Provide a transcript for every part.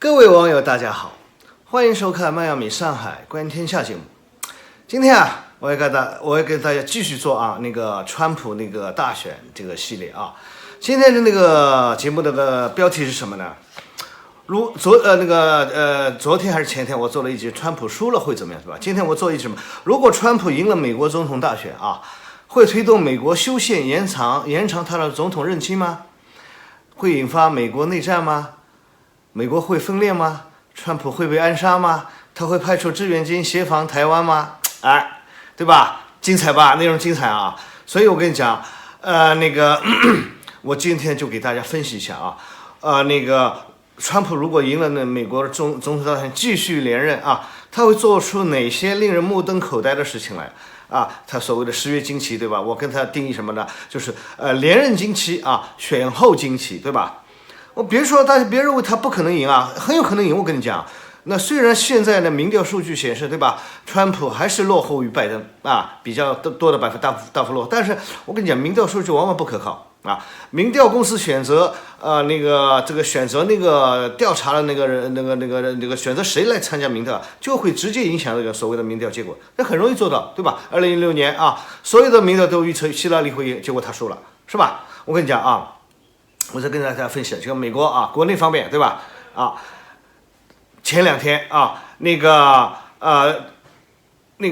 各位网友，大家好，欢迎收看迈阿密上海观天下节目。今天啊，我要给大家继续做那个川普那个大选这个系列啊。今天的那个节目的标题是什么呢？昨天还是前天我做了一集川普输了会怎么样，对吧？今天我做一集什么？如果川普赢了美国总统大选啊，会推动美国修宪延长他的总统任期吗？会引发美国内战吗？美国会分裂吗？川普会被暗杀吗？他会派出志愿军协防台湾吗？对吧？精彩吧？内容精彩啊！所以我跟你讲，我今天就给大家分析一下川普如果赢了美国的总统大选继续连任啊，他会做出哪些令人目瞪口呆的事情来啊？他所谓的10月惊奇，对吧？我跟他定义什么呢？就是连任惊奇啊，选后惊奇，对吧？大家别认为他不可能赢啊，很有可能赢。我跟你讲，那虽然现在的民调数据显示，对吧，川普还是落后于拜登啊，比较多的大幅落后。但是我跟你讲，民调数据往往不可靠啊。民调公司选择选择调查的选择谁来参加民调，就会直接影响这个所谓的民调结果，这很容易做到，对吧？2016年啊，所有的民调都预测希拉里会赢，结果他输了，是吧？我跟你讲啊。我再跟大家分析这个美国啊，国内方面，对吧？前2天啊，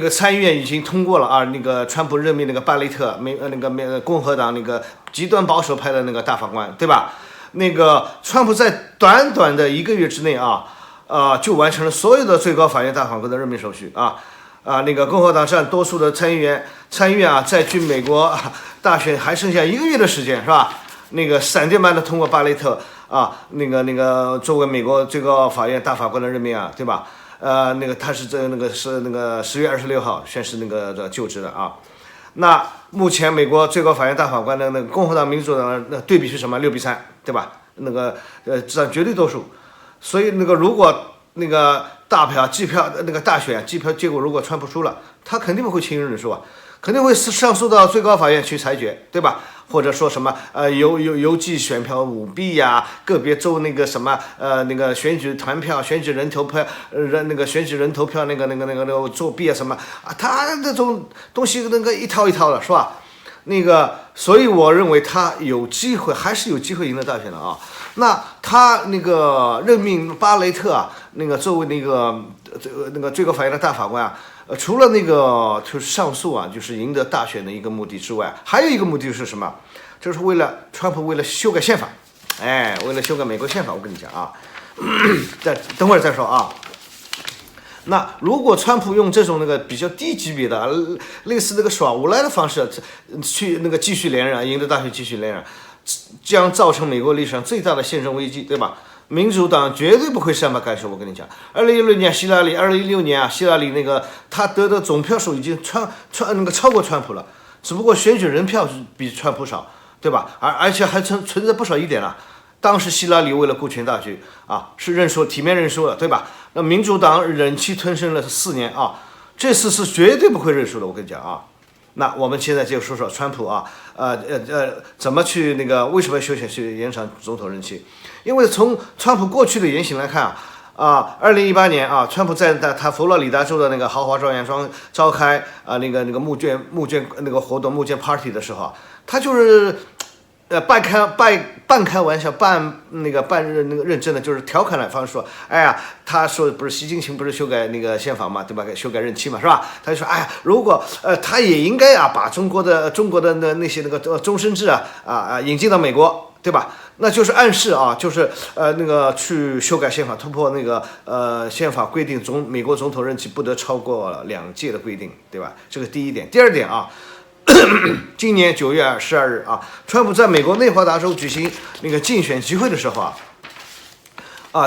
参议院已经通过了啊，川普任命巴雷特共和党极端保守派的大法官，对吧？川普在短短的1个月之内就完成了所有的最高法院大法官的任命手续共和党占多数的参议院在距美国大选还剩下1个月的时间，是吧？闪电般的通过巴雷特作为美国最高法院大法官的任命对吧？他是10月26号宣誓就职的啊。那目前美国最高法院大法官的共和党民主党的对比是什么？6-3，对吧？占绝对多数。所以如果大选计票结果如果川普输了，他肯定不会轻易认输啊，肯定会上诉到最高法院去裁决，对吧？或者说什么邮寄选票舞弊呀，个别州选举团票、选举人投票选举人投票作弊什么他那种东西一套一套的，是吧？所以我认为他还是有机会赢得大选的啊。那他任命巴雷特作为最高法院的大法官除了就是上诉就是赢得大选的一个目的之外，还有一个目的是什么？就是川普为了修改宪法，为了修改美国宪法，我跟你讲等会儿再说啊。那如果川普用这种比较低级别的类似耍无赖的方式去继续连任，赢得大选继续连任，将造成美国历史上最大的宪政危机，对吧？民主党绝对不会善罢甘休。我跟你讲，2016年希拉里他得的总票数已经超过川普了，只不过选举人票比川普少，对吧？而且还存在不少疑点当时希拉里为了顾全大局是体面认输了，对吧？那民主党忍气吞声了4年这次是绝对不会认输的。我跟你讲那我们现在就说说川普怎么去为什么休选去延长总统任期？因为从川普过去的言行来看2018年川普在他佛罗里达州的豪华庄园召开募捐活动募捐 party 的时候他就是半开玩笑半认真的，就是调侃的方式说，他说不是习近平不是修改宪法嘛，对吧？修改任期嘛，是吧？他就说，如果他也应该把中国的那些终身制引进到美国，对吧？那就是暗示就是去修改宪法，突破宪法规定美国总统任期不得超过2届的规定，对吧？这个第一点。第二点今年9月12日川普在美国内华达州举行竞选集会的时候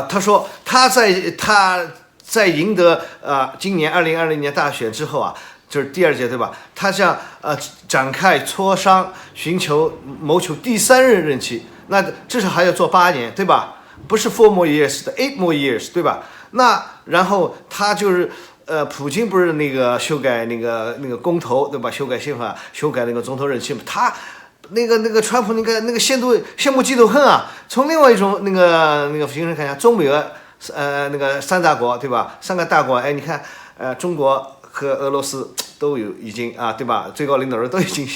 他说他在赢得今年2020年大选之后就是第2届，对吧？他将展开磋商，谋求第3任任期，那至少还要做8年，对吧？不是 4 more years 的 8 more years， 对吧？那然后他就是普京不是修改公投，对吧？修改宪法，修改总统任期嘛？他川普羡慕嫉妒恨从另外一种形式看一下，中美那个三大国对吧？三个大国，哎，你看中国和俄罗斯都有已经对吧？最高领导人都已经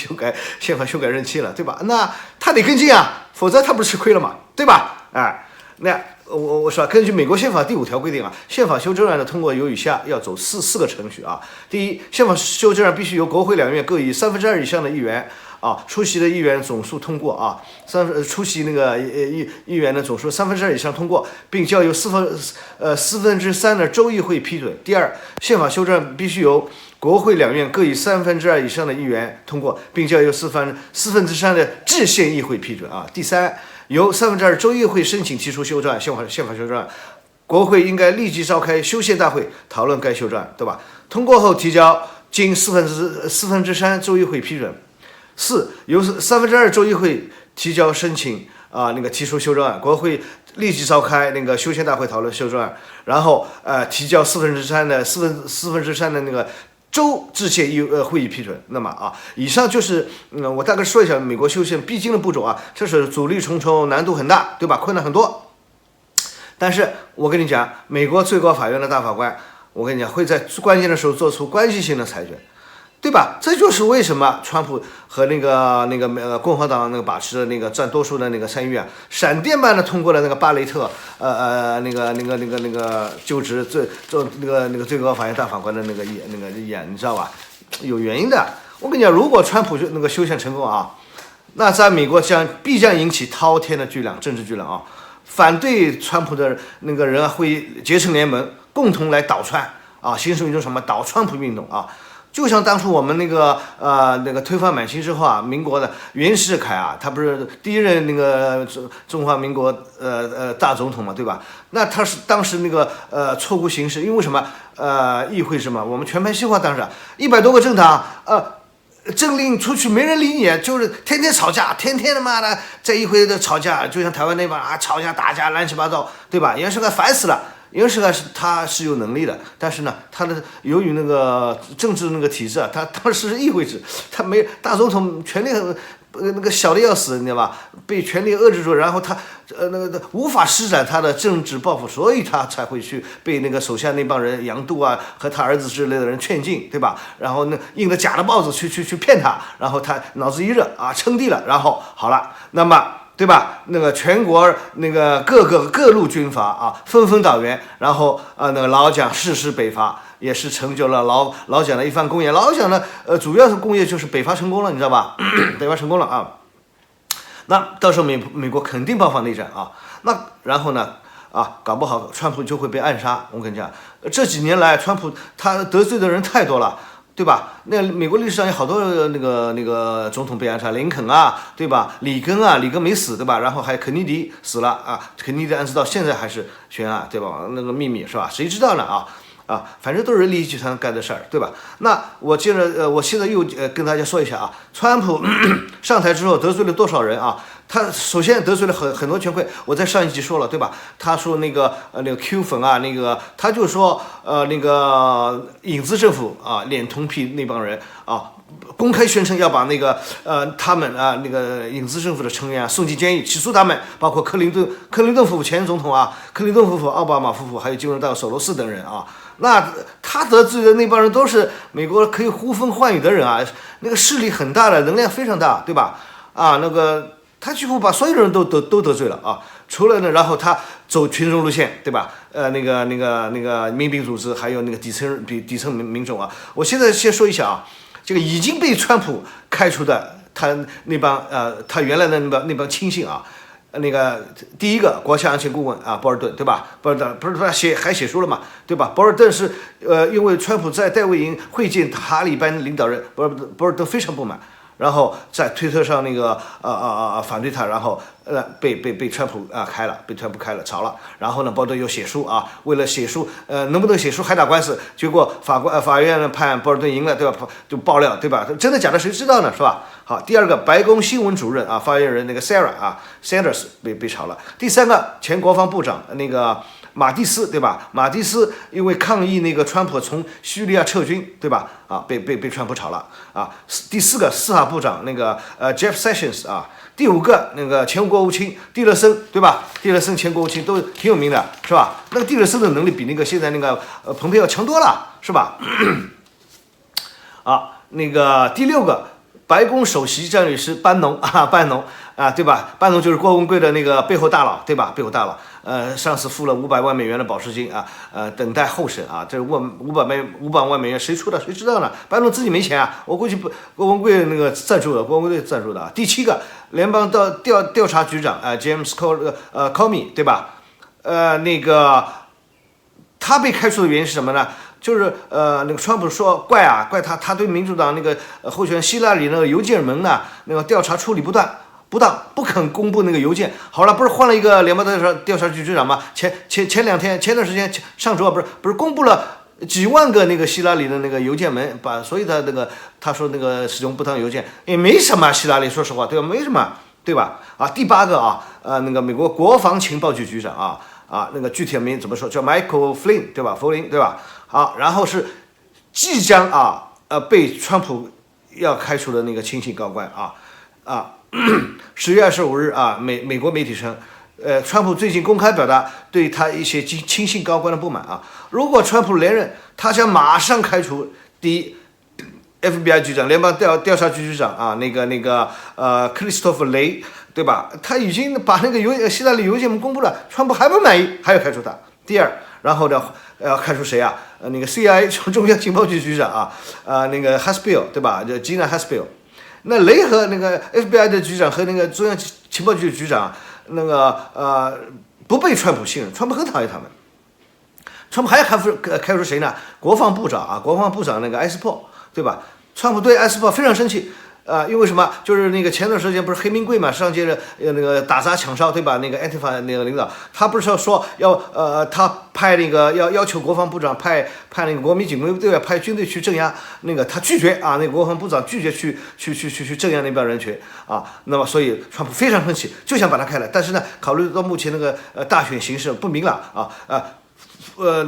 宪法修改任期了，对吧？那他得跟进啊，否则他不是吃亏了嘛，对吧？那我说根据美国宪法第5条规定宪法修正案的通过有以下要走四个程序第一，宪法修正案必须由国会两院各以2/3以上的议员出席的议员总数通过出席那个议员的总数2/3以上通过，并交由4分之3的州议会批准。第二，宪法修正案必须由国会两院各以2/3以上的议员通过，并交由4分之3的制宪议会批准第三，由2/3州议会申请提出修正案，宪法修正案，国会应该立即召开修宪大会讨论该修正案，对吧？通过后提交，经4分之3州议会批准。4，由2/3州议会提交申请提出修正案，国会立即召开那个修宪大会讨论修正案，然后提交4分之3的那个州制宪会议批准。那么以上就是我大概说一下美国修宪必经的步骤这是阻力重重，难度很大，对吧？困难很多。但是我跟你讲，美国最高法院的大法官，我跟你讲会在关键的时候做出关系性的裁决，对吧？这就是为什么川普和那个共和党那个把持的那个占多数的那个参议院闪电般的通过了那个巴雷特那个就职那个最高法院大法官的那个议案，你知道吧？有原因的。我跟你讲，如果川普那个修宪成功那在美国必将引起滔天的政治巨浪反对川普的那个人会结成联盟，共同来倒川形成一种什么倒川普运动就像当初我们那个推翻满清之后民国的袁世凯他不是第一任那个中华民国大总统嘛，对吧？那他是当时那个错误行事，因为什么议会什么我们全盘西化，当时100多个政党政令出去没人理你，就是天天吵架，天天他妈的在议会的吵架，就像台湾那帮吵架打架乱七八糟，对吧？袁世凯烦死了。袁世凯他是有能力的，但是呢，他的由于那个政治那个体制他当时是议会制，他没大总统权力那个小的要死，你知道吧？被权力遏制住，然后他无法施展他的政治抱负，所以他才会去被那个手下那帮人杨度和他儿子之类的人劝进，对吧？然后印的假的报纸去骗他，然后他脑子一热称帝了，然后好了，那么。对吧？那个全国那个各路军阀纷纷倒员，然后那个老蒋誓师北伐，也是成就了老蒋的一番功业。老蒋呢主要的功业就是北伐成功了，你知道吧？北伐成功了那到时候美国肯定爆发内战那然后呢搞不好川普就会被暗杀。我跟你讲，这几年来川普他得罪的人太多了。对吧？那美国历史上有好多那个总统被暗杀，林肯对吧？里根没死，对吧？然后还有肯尼迪死了肯尼迪案子到现在还是悬案，对吧？那个秘密是吧？谁知道呢反正都是利益集团干的事儿，对吧？那我现在又跟大家说一下川普上台之后得罪了多少人他首先得罪了很多权贵，我在上一集说了，对吧？他说那个 Q 粉他就说那个影子政府脸通屁那帮人公开宣称要把那个他们那个影子政府的成员送进监狱，起诉他们，包括克林顿夫妇前总统克林顿夫妇、奥巴马夫妇，还有金融大鳄索罗斯等人那他得罪的那帮人都是美国可以呼风唤雨的人那个势力很大的，能量非常大，对吧？那个他几乎把所有人都得罪了除了呢，然后他走群众路线，对吧？那个民兵组织，还有那个底层民众我现在先说一下这个已经被川普开除的他那帮他原来的那帮亲信那个第一个国家安全顾问博尔顿，对吧？博尔顿不是他还写书了嘛，对吧？博尔顿是因为川普在戴维营会见塔利班领导人，博尔顿非常不满，然后在推特上那个反对他，然后被川普开了，被川普开了，炒了。然后呢，博尔顿又写书为了写书能不能写书还打官司，结果法院判博尔顿赢了，对吧？就爆料，对吧？真的假的谁知道呢，是吧？好，第二个白宫新闻主任啊，发言人那个 Sanders 被炒了。第三个前国防部长那个马蒂斯，对吧？马蒂斯因为抗议那个川普从叙利亚撤军，对吧？啊，被川普炒了啊。第四个司法部长那个Jeff Sessions 啊。第五个那个前国务卿蒂勒森，对吧？蒂勒森前国务卿都挺有名的，是吧？那个蒂勒森的能力比那个现在那个蓬佩奥强多了，是吧？啊，那个第六个。白宫首席战略师班农啊，对吧？班农就是郭文贵的那个背后大佬，对吧？背后大佬，上次付了500万美元的保释金啊，等待候审啊，这500万美元谁出的？谁知道呢？班农自己没钱啊，我估计郭文贵那个赞助的，郭文贵赞助的啊。第七个，联邦调查局长James Comey， 对吧？那个他被开除的原因是什么呢？就是那个川普说怪他对民主党那个候选人希拉里那个邮件门呢，那个调查处理不当，不肯公布那个邮件。好了，不是换了一个联邦调查局局长吗？前段时间上周不是公布了几万个那个希拉里的那个邮件门，把所有的那个他说那个使用不当邮件也没什么，希拉里说实话对吧？没什么对吧？啊，第八个啊，那个美国国防情报局局长那个具体的名怎么说？叫 Michael Flynn 对吧？弗林对吧？好，然后是即将被川普要开除的那个亲信高官10月25日美国媒体称，川普最近公开表达对他一些亲信高官的不满如果川普连任，他将马上开除第一 FBI 局长、联邦调查局局长那个克里斯托弗雷，对吧？他已经把那个希拉里邮件公布了，川普还不满意，还要开除他。第二，然后呢，开除谁那个 CIA 中央情报局局长那个 Haspel 对吧？叫 Gina Haspel。那雷和那个 FBI 的局长和那个中央情报局局长那个不被川普信任，川普很讨厌他们。川普还要开除谁呢？国防部长那个埃斯珀，对吧？川普对埃斯珀非常生气。因为什么？就是那个前段时间不是黑名贵嘛，上街的那个打砸抢烧，对吧？那个安提法那个领导，他不是说要他派那个要求国防部长派那个国民警卫队派军队去镇压那个，他拒绝那个国防部长拒绝去镇压那帮人群那么所以川普非常生气，就想把他开了，但是呢，考虑到目前那个大选形势不明朗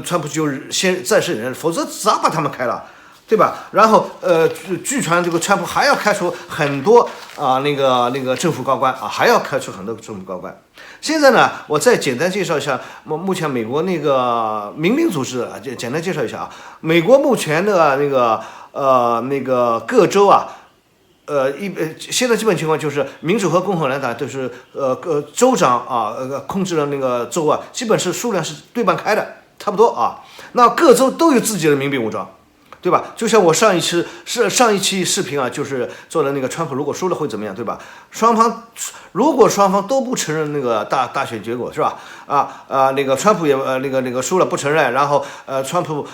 川普就先暂时忍让，否则早把他们开了。对吧？然后据传这个川普还要开除很多那个政府高官还要开除很多政府高官。现在呢，我再简单介绍一下目前美国那个民兵组织就简单介绍一下美国目前的那个各州现在基本情况就是民主和共和两党都是州长控制了那个州基本是数量是对半开的，差不多那各州都有自己的民兵武装。对吧？就像我上一期视频就是做的那个川普如果输了会怎么样，对吧？如果双方都不承认那个大选结果，是吧？那个川普也那个输了不承认，然后川普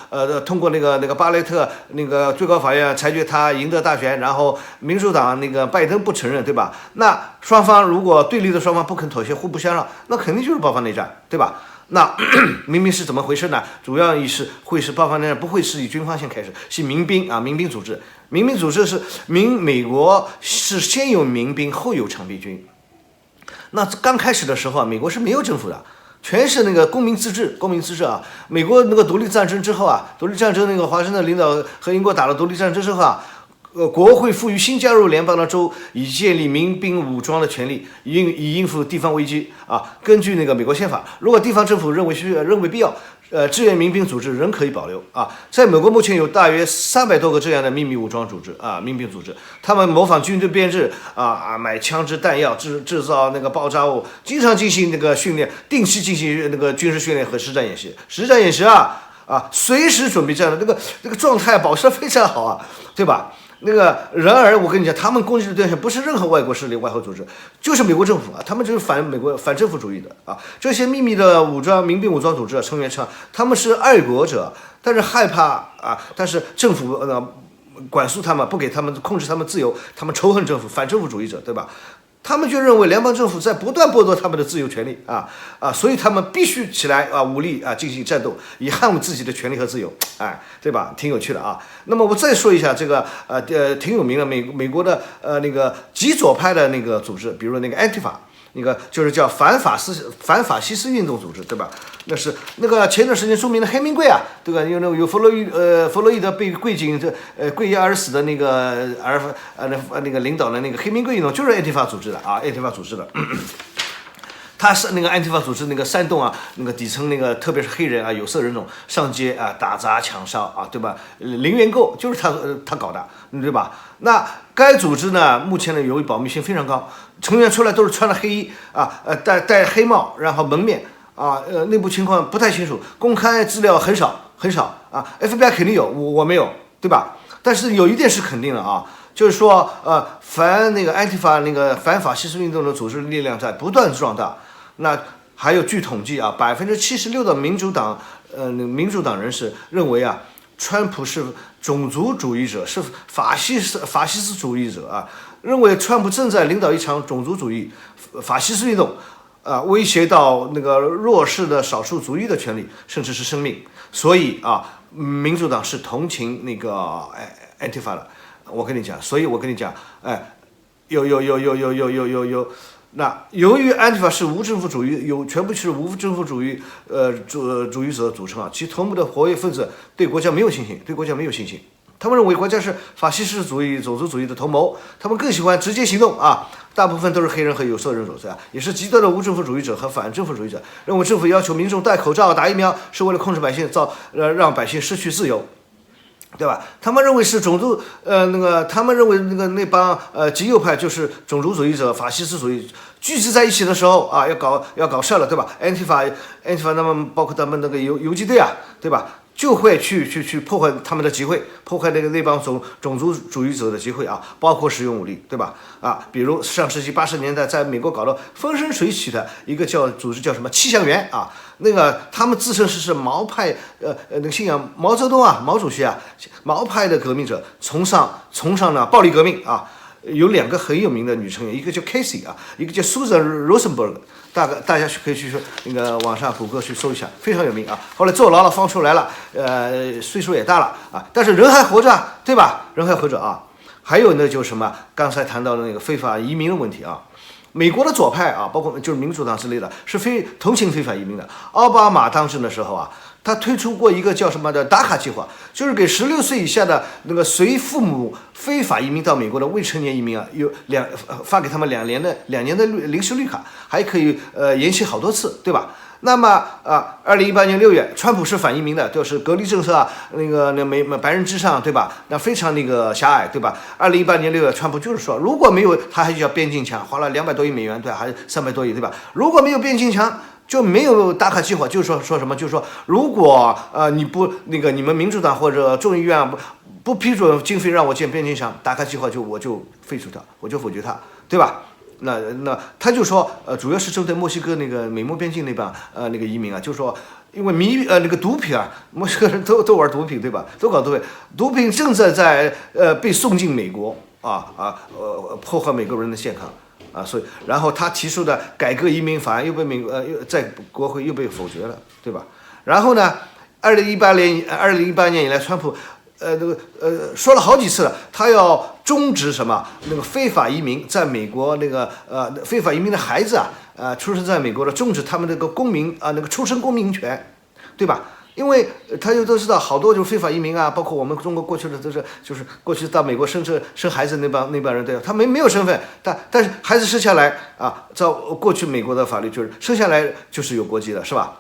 通过那个巴雷特那个最高法院裁决他赢得大选，然后民主党那个拜登不承认，对吧？那双方如果对立的双方不肯妥协，互不相让，那肯定就是爆发内战，对吧？那明明是怎么回事呢？主要会是爆发内战，不会是以军方先开始，是民兵民兵组织。民兵组织是美国是先有民兵后有常备军。那刚开始的时候美国是没有政府的，全是那个公民自治美国那个独立战争之后独立战争那个华盛顿领导和英国打了独立战争之后国会赋予新加入联邦的州以建立民兵武装的权利，以应付地方危机根据那个美国宪法，如果地方政府认为必要，志愿民兵组织仍可以保留在美国目前有大约300多个这样的秘密武装组织民兵组织，他们模仿军队编制买枪支弹药，制造那个爆炸物，经常进行那个训练，定期进行那个军事训练和实战演习随时准备战斗，那个状态保持得非常好对吧？然而我跟你讲，他们攻击的对象不是任何外国势力、外国组织，就是美国政府他们就是反政府主义的这些秘密的民兵武装组织成员称，他们是爱国者，但是害怕但是政府管束他们，不给他们控制他们自由，他们仇恨政府，反政府主义者，对吧？他们就认为联邦政府在不断剥夺他们的自由权利所以他们必须起来武力进行战斗，以捍卫自己的权利和自由，对吧？挺有趣的啊。那么我再说一下这个挺有名的美国的那个极左派的那个组织，比如那个 Antifa。那个就是叫反法西斯运动组织，对吧？那是那个前段时间著名的黑名贵对吧？有弗洛伊德被跪警跪压而死的那个那个领导的那个黑名贵运动，就是 Antifa 组织的Antifa 组织的。他是那个 Antifa 组织那个煽动那个底层那个特别是黑人有色人种上街打砸抢烧对吧？零元购就是他搞的，对吧？那该组织呢，目前呢由于保密性非常高，成员出来都是穿了黑衣戴黑帽，然后蒙面内部情况不太清楚，公开资料很少FBI 肯定有，我没有，对吧？但是有一点是肯定的就是说凡那个 Antifa 那个反法西斯运动的组织力量在不断壮大。那还有据统计76%的民主党人士认为川普是种族主义者，是法西斯主义者认为川普正在领导一场种族主义法西斯运动威胁到那个弱势的少数族裔的权利，甚至是生命。所以民主党是同情那个Antifa 的。所以我跟你讲，有。那由于 Antifa 是无政府主义，全部是无政府主义主义者组成其头目的活跃分子对国家没有信心，他们认为国家是法西斯主义、种族主义的同谋，他们更喜欢直接行动大部分都是黑人和有色人种也是极端的无政府主义者和反政府主义者，认为政府要求民众戴口罩、打疫苗是为了控制百姓，让百姓失去自由。对吧？他们认为是种族，他们认为那帮极右派就是种族主义者、法西斯主义聚集在一起的时候要搞事了，对吧 ？Antifa 他们包括他们那个游击队对吧？就会去破坏他们的集会，破坏那帮种族主义者的集会包括使用武力，对吧？比如上世纪80年代在美国搞得风生水起的一个组织叫什么气象员那个他们自称是毛派那个信仰毛泽东毛主席毛派的革命者，崇尚呢暴力革命有2个很有名的女成员，一个叫 Casey 一个叫 Susan Rosenberg， 大家可以去那个网上谷歌去搜一下，非常有名后来坐牢了，放出来了，岁数也大了但是人还活着对吧？人还活着还有呢，就是什么刚才谈到的那个非法移民的问题美国的左派包括就是民主党之类的，是同情非法移民的。奥巴马当政的时候他推出过一个叫什么的打卡计划，就是给16岁以下的那个随父母非法移民到美国的未成年移民发给他们2年的临时绿卡，还可以延期好多次，对吧？那么2018年6月，川普是反移民的，就是隔离政策那白人至上，对吧？那非常那个狭隘，对吧？2018年6月，川普就是说，如果没有他还叫边境墙，花了200多亿美元，对还是300多亿，对吧？如果没有边境墙，就没有打卡计划，就是说什么？就是说，如果你不你们民主党或者众议院不批准经费让我建边境墙，打卡计划我就废除它，我就否决它，对吧？那他就说主要是针对墨西哥那个美墨边境那帮那个移民就是说，因为那个毒品墨西哥人都玩毒品，对吧？都搞毒品，毒品正在被送进美国破坏美国人的健康所以然后他提出的改革移民法案又被在国会又被否决了，对吧？然后呢，2018年以来，川普说了好几次了，他要终止什么那个非法移民在美国那个非法移民的孩子出生在美国的，终止他们那个公民那个出生公民权，对吧？因为他都知道好多就是非法移民包括我们中国过去的都是就是过去到美国生孩子那帮人，对吧？他没有身份，但是孩子生下来照过去美国的法律就是生下来就是有国籍的，是吧？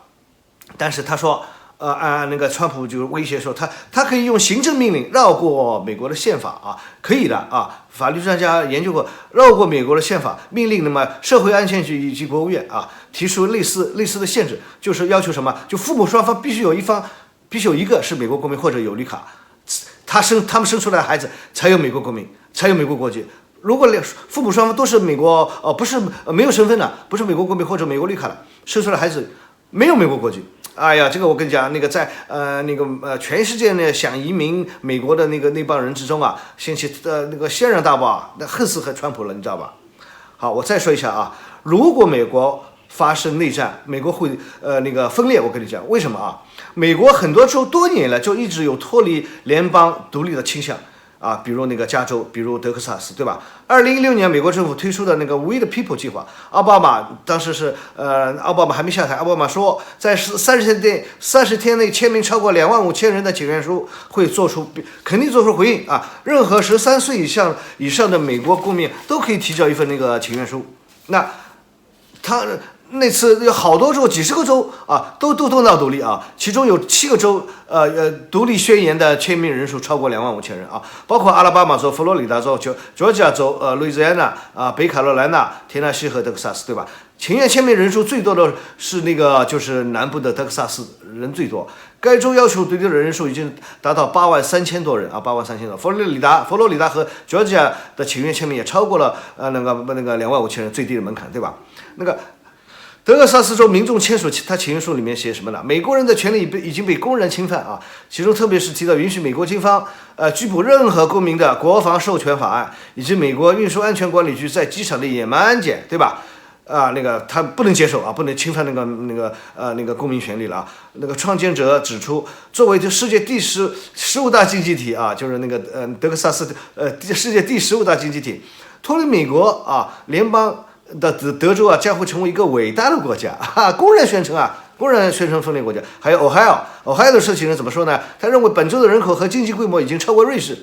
但是他说那个川普就威胁说他可以用行政命令绕过美国的宪法可以的法律专家研究过，绕过美国的宪法命令，那么社会安全局以及国务院提出类似的限制，就是要求什么？就父母双方必须有一个是美国公民或者有绿卡，他们生出来的孩子才有美国公民，才有美国国籍。如果父母双方都是美国不是没有身份的，不是美国公民或者美国绿卡的，生出来的孩子没有美国国籍。哎呀，这个我跟你讲，那个在全世界呢想移民美国的那帮人之中掀起那个轩然大波那恨死和川普了，你知道吧？好，我再说一下啊，如果美国发生内战，美国会分裂。我跟你讲，为什么啊？美国很多州多年来就一直有脱离联邦独立的倾向啊，比如那个加州，比如德克萨斯，对吧？2016年美国政府推出的那个 We the People 计划，奥巴马当时是奥巴马还没下台，奥巴马说在30天内签名超过25000人的请愿书，肯定做出回应啊。任何13岁以上的美国公民都可以提交一份那个请愿书。那他那次有好多州，几十个州啊，都闹独立啊，其中有7个州独立宣言的签名人数超过25000人啊，包括阿拉巴马州、佛罗里达州、佐治亚州、路易斯安那啊、北卡罗来纳、田纳西和德克萨斯，对吧？请愿签名人数最多的是就是南部的德克萨斯，人最多。该州要求独立的人数已经达到83000多人啊，83000多。佛罗里达和佐治亚的请愿签名也超过了25000人最低的门槛，对吧？德克萨斯州民众签署他请愿书里面写什么呢？美国人的权利已经被公然侵犯啊，其中特别是提到允许美国军方拘捕任何公民的国防授权法案，以及美国运输安全管理局在机场的野蛮安检，对吧？他不能接受啊，不能侵犯公民权利了啊。创建者指出，作为世界第15大经济体啊，就是德克萨斯世界第15大经济体，脱离美国啊联邦的德州啊将会成为一个伟大的国家啊，公然宣称分裂国家。还有 Ohio 的申请人怎么说呢？他认为本州的人口和经济规模已经超过瑞士，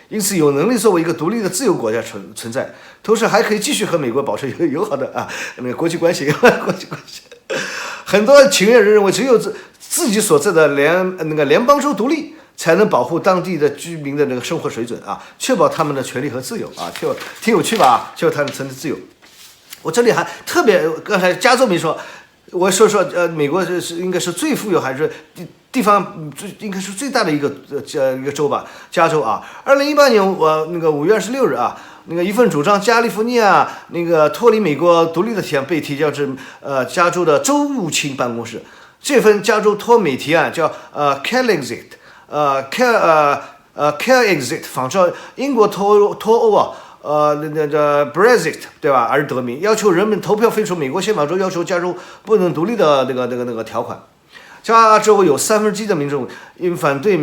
因此有能力作为一个独立的自由国家存在，同时还可以继续和美国保持友好的国际关系。很多请愿人认为，只有自己所在的联邦州独立，才能保护当地的居民的生活水准啊，确保他们的权利和自由啊，挺有趣吧？确保他们的自由。我这里还特别，刚才加州没说，我说美国应该是最富有还是地方应该是最大的一个州吧，加州啊。2018年5月26日啊，一份主张加利福尼亚脱离美国独立的提案被提交至加州的州务卿办公室。这份加州脱美提案叫Care Exit， 仿照英国脱欧啊。Brexit 对吧？而得名，要求人们投票废除美国宪法中要求加州不能独立的条款。加州有1/3的民众因反对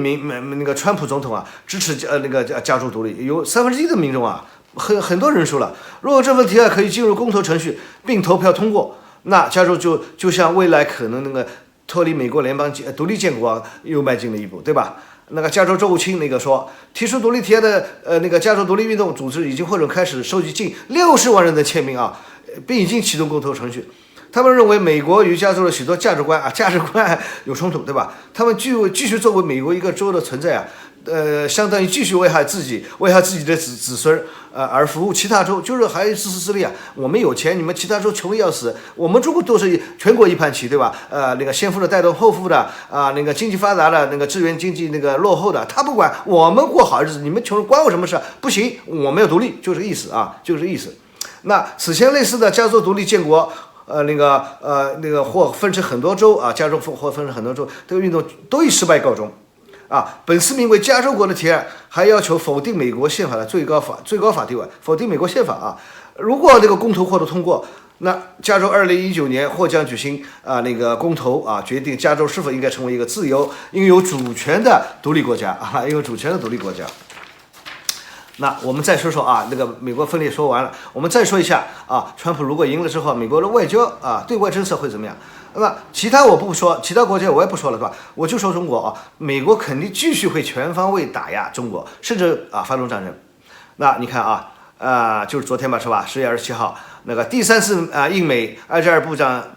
川普总统啊支持加州独立，有1/3的民众啊，很多人数了。如果这份提案可以进入公投程序并投票通过，那加州就像未来可能脱离美国联邦独立建国又迈进了一步，对吧？加州州务卿说，提出独立提案的加州独立运动组织已经或者开始收集近60万人的签名啊，并已经启动公投程序。他们认为美国与加州的许多价值观有冲突，对吧？他们继续作为美国一个州的存在啊，相当于继续危害自己的子孙而服务其他州，就是还自私自利啊！我们有钱，你们其他州穷的要死，我们中国都是全国一盘棋，对吧？先富的带动后富的啊，经济发达的支援经济落后的，他不管，我们过好日子，你们穷人关我什么事？不行，我们要独立，就是这个意思啊，就是这个意思。那此前类似的加州独立建国。或分成很多州啊，加州或分成很多州，这个运动都以失败告终啊。本次名为加州国的提案还要求否定美国宪法的最高法地位，否定美国宪法啊。如果公投获得通过，那加州2019年或将举行公投啊，决定加州是否应该成为一个自由、拥有主权的独立国家啊，拥有主权的独立国家。那我们再说说啊，美国分裂说完了，我们再说一下啊，川普如果赢了之后，美国的外交啊，对外政策会怎么样？那其他我不说，其他国家我也不说了，是吧？我就说中国啊，美国肯定继续会全方位打压中国，甚至发动战争。那你看就是昨天吧，是吧？10月27号，第3次英美2+2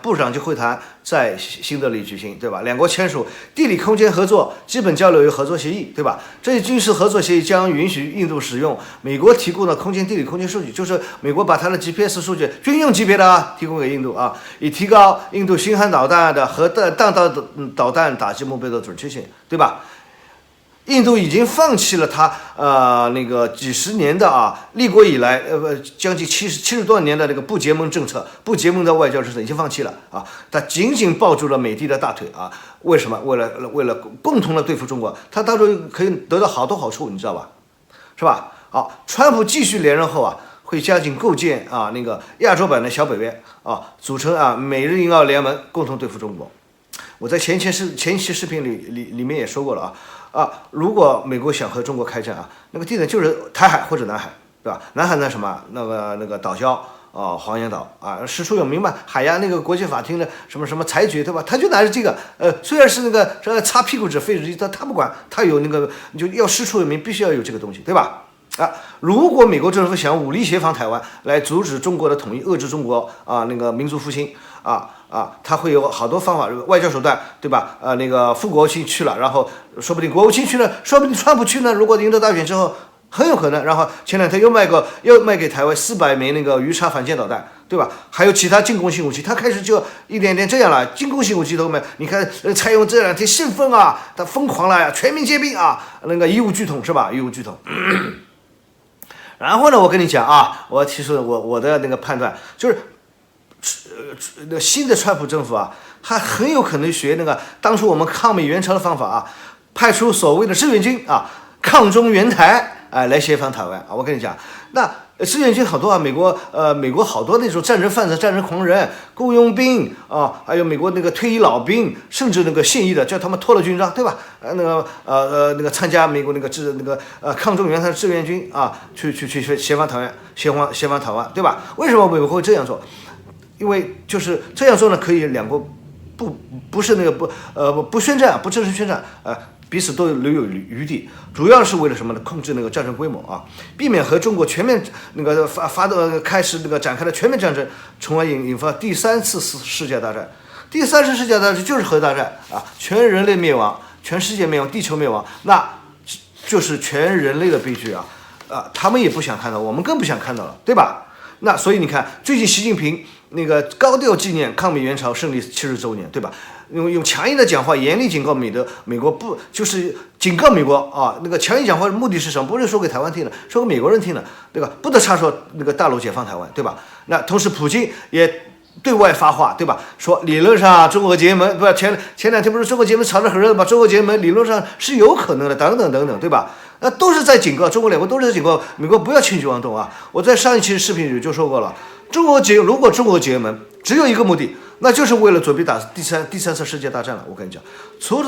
部长级会谈在新德里举行，对吧？两国签署地理空间合作基本交流与合作协议，对吧？这一军事合作协议将允许印度使用美国提供的地理空间数据，就是美国把它的 GPS 数据军用级别的提供给印度啊，以提高印度巡航导弹的和弹道导弹打击目标的准确性，对吧？印度已经放弃了它几十年的立国以来将近70多年的不结盟政策，不结盟的外交政策已经放弃了啊，它紧紧抱住了美帝的大腿啊！为什么？为了共同的对付中国，它到时候可以得到好多好处，你知道吧？是吧？好，川普继续连任后会加紧构建那个亚洲版的小北约组成美日印澳联盟，共同对付中国。我在前一期视频里面也说过了如果美国想和中国开战那个地点就是台海或者南海，对吧？南海那什么那个岛礁黄岩岛师出有名嘛，海牙那个国际法庭的什么裁决，对吧？他就拿着这个虽然是那个擦屁股纸废纸，他不管，他有那个你就要师出有名，必须要有这个东西，对吧？如果美国政府想武力协防台湾，来阻止中国的统一，遏制中国那个民族复兴他会有好多方法，外交手段，对吧？那个副国务卿去了，然后说不定国务卿去了，说不定川普去呢。如果赢得大选之后，很有可能，然后前两天又卖给台湾400枚那个鱼叉反舰导弹，对吧？还有其他进攻性武器，他开始就一点点这样了，进攻性武器都没。你看蔡英文这两天兴奋他疯狂了呀，全民皆兵那个贻误巨统是吧？贻误巨统。然后呢，我跟你讲我提出我的那个判断就是。新的川普政府他很有可能学那个当初我们抗美援朝的方法派出所谓的志愿军抗中援台来协防台湾我跟你讲，那志愿军好多美国好多那种战争贩子、战争狂人、雇佣兵还有美国那个退役老兵，甚至那个现役的叫他们脱了军装，对吧？那个参加美国那个抗中援台的志愿军去协防台湾，协防台湾，对吧？为什么美国会这样做？因为就是这样做呢，可以两国不是那个不宣战，不正式宣战彼此都留有余地，主要是为了什么呢？控制那个战争规模避免和中国全面那个开始那个展开的全面战争，从而引发第3次世界大战。第3次世界大战就是核大战全人类灭亡，全世界灭亡，地球灭亡，那就是全人类的悲剧他们也不想看到，我们更不想看到了，对吧？那所以你看，最近习近平那个高调纪念抗美援朝胜利70周年，对吧？用强硬的讲话，严厉警告美国不就是警告美国那个强硬讲话的目的是什么？不是说给台湾听的，说给美国人听的，对吧？不得插手那个大陆解放台湾，对吧？那同时，普京也对外发话，对吧？说理论上中国结盟，不前两天不是中国结盟吵得很热吗？中国结盟理论上是有可能的，等等，对吧？那都是在警告中国两国，都是在警告美国不要轻举妄动我在上一期视频里就说过了，如果中国结盟，只有一个目的，那就是为了准备打第三次世界大战了。我跟你讲，除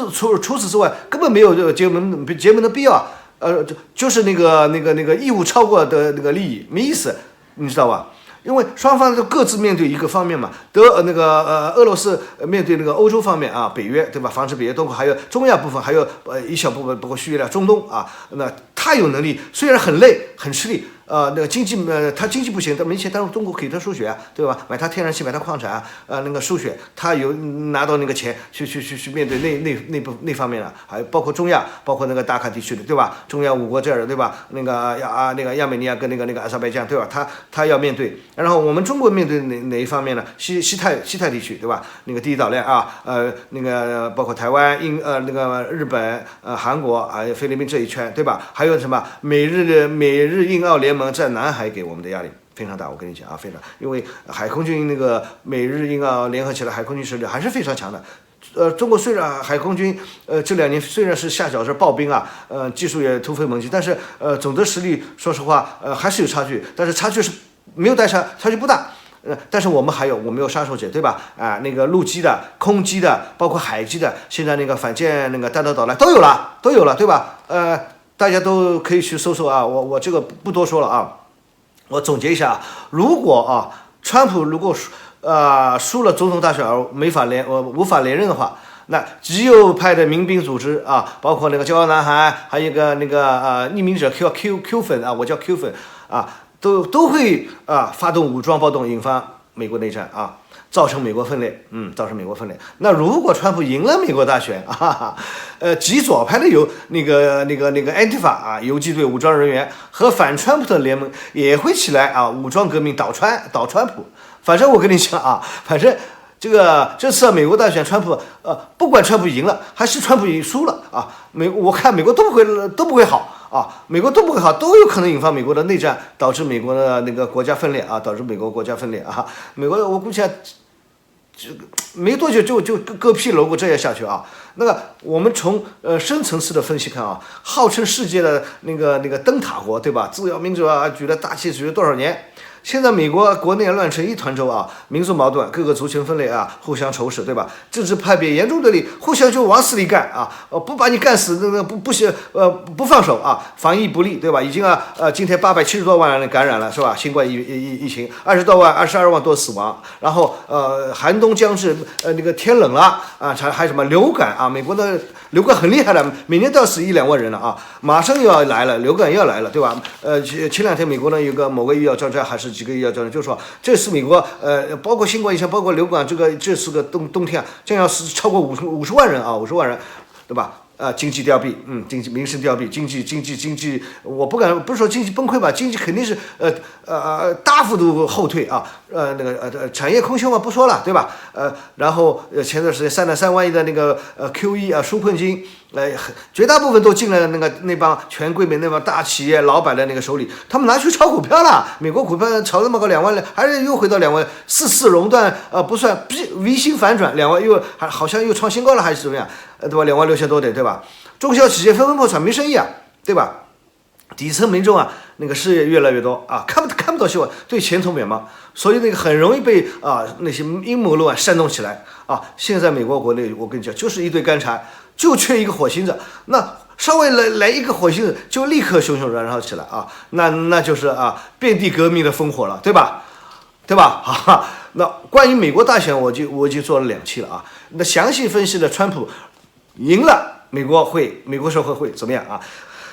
此之外，根本没有结盟的必要就是那个义务超过的那个利益没意思，你知道吧？因为双方都各自面对一个方面嘛，俄罗斯面对那个欧洲方面北约，对吧？防止北约东扩，还有中亚部分，还有一小部分包括叙利亚、中东那他有能力，虽然很累很吃力那个经济他经济不行，但没钱，但是中国给他输血对吧？买他天然气，买他矿产那个输血，他有拿到那个钱去面对那方面还包括中亚，包括那个达卡地区的，对吧？中亚5国这儿的，对吧？那个亚美尼亚跟那个阿塞拜疆，对吧？他要面对，然后我们中国面对哪一方面呢？西太地区，对吧？那个第一岛链那个包括台湾、那个日本、韩国还有菲律宾这一圈，对吧？还有什么美日印澳联盟在南海给我们的压力非常大，我跟你讲非常，因为海空军那个美日印澳联合起来，海空军实力还是非常强的。中国虽然海空军这2年虽然是下饺子刨冰技术也突飞猛进，但是总的实力说实话还是有差距，但是差距是没有差距不大。但是我们有杀手锏，对吧？那个陆基的、空基的，包括海基的，现在那个反舰那个弹道导弹都有了，对吧？大家都可以去搜索我这个不多说了我总结一下如果川普如果输了总统大选而无法连任的话，那极右派的民兵组织包括那个骄傲男孩，还有一个那个匿名者 Q 粉我叫 Q 粉都会发动武装暴动，引发美国内战造成美国分裂，那如果川普赢了美国大选极左派的有那个 Antifa 游击队武装人员和反川普的联盟也会起来武装革命倒川普。反正我跟你讲反正这次美国大选，川普不管川普赢了还是川普输了我看美国都不会好美国都不会好，都有可能引发美国的内战，导致美国的那个国家分裂导致美国国家分裂美国我估计没多久就割屁了。如果这样下去啊，那个我们从深层次的分析看啊，号称世界的那个灯塔国，对吧？自由民主啊，举了大旗举了多少年？现在美国国内乱成一团糟啊，民族矛盾，各个族群分裂啊，互相仇视，对吧？政治派别严重对立，互相就往死里干啊！不把你干死，那个不放手啊！防疫不力，对吧？已经今天870多万人感染了，是吧？新冠疫情22万多死亡，然后寒冬将至，那个天冷了啊，还什么流感啊？美国的流感很厉害的，每年都要死1-2万人了啊！马上又要来了，流感又要来了，对吧？前2天美国呢有个某个医药专家还是几个医药专家就说，这次美国包括新冠疫情，包括流感，这次个冬天将要死超过50万人啊，50万人，对吧？经济凋敝，经济民生凋敝，经济，我不是说经济崩溃吧，经济肯定是大幅度后退啊，产业空虚嘛不说了，对吧？然后前段时间3.3万亿的那个QE 啊纾困金，绝大部分都进了那帮权贵们那帮大企业老板的那个手里，他们拿去炒股票了，美国股票炒那么高2万，还是又回到2万，4次熔断不算，V 型反转2万又好像又创新高了还是怎么样？对吧？26000多点，对吧？中小企业纷纷破产，没生意啊，对吧？底层民众啊，那个失业越来越多啊，看不到希望，对前途渺茫，所以那个很容易被那些阴谋论煽动起来啊。现在美国国内，我跟你讲，就是一堆干柴，就缺一个火星子，那稍微来一个火星子，就立刻熊熊燃烧起来啊，那就是遍地革命的烽火了，对吧？对吧？哈，那关于美国大选，我已经做了2期了啊，那详细分析了川普赢了，美国社会会怎么样啊？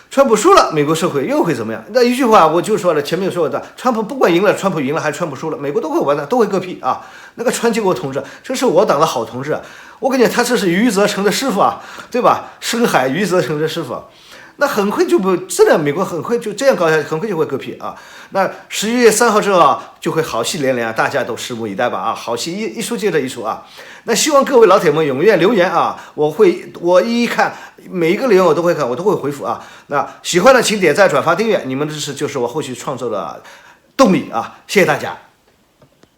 川普输了，美国社会又会怎么样？那一句话我就说了，前面说的，川普不管赢了，川普赢了还是川普输了，美国都会完蛋，都会割屁啊！那个川建国同志，这是我党的好同志啊，我跟你讲，他这是余则成的师傅啊，对吧？深海余则成的师傅。那很快就不真的，美国很快就这样搞下去，很快就会割屁啊！那11月3号之后啊，就会好戏连连啊，大家都拭目以待吧啊！好戏一出接着一出啊！那希望各位老铁们踊跃留言啊，我一看每一个留言我都会看，我都会回复啊。那喜欢的请点赞、转发、订阅，你们的支持就是我后续创作的动力啊！谢谢大家。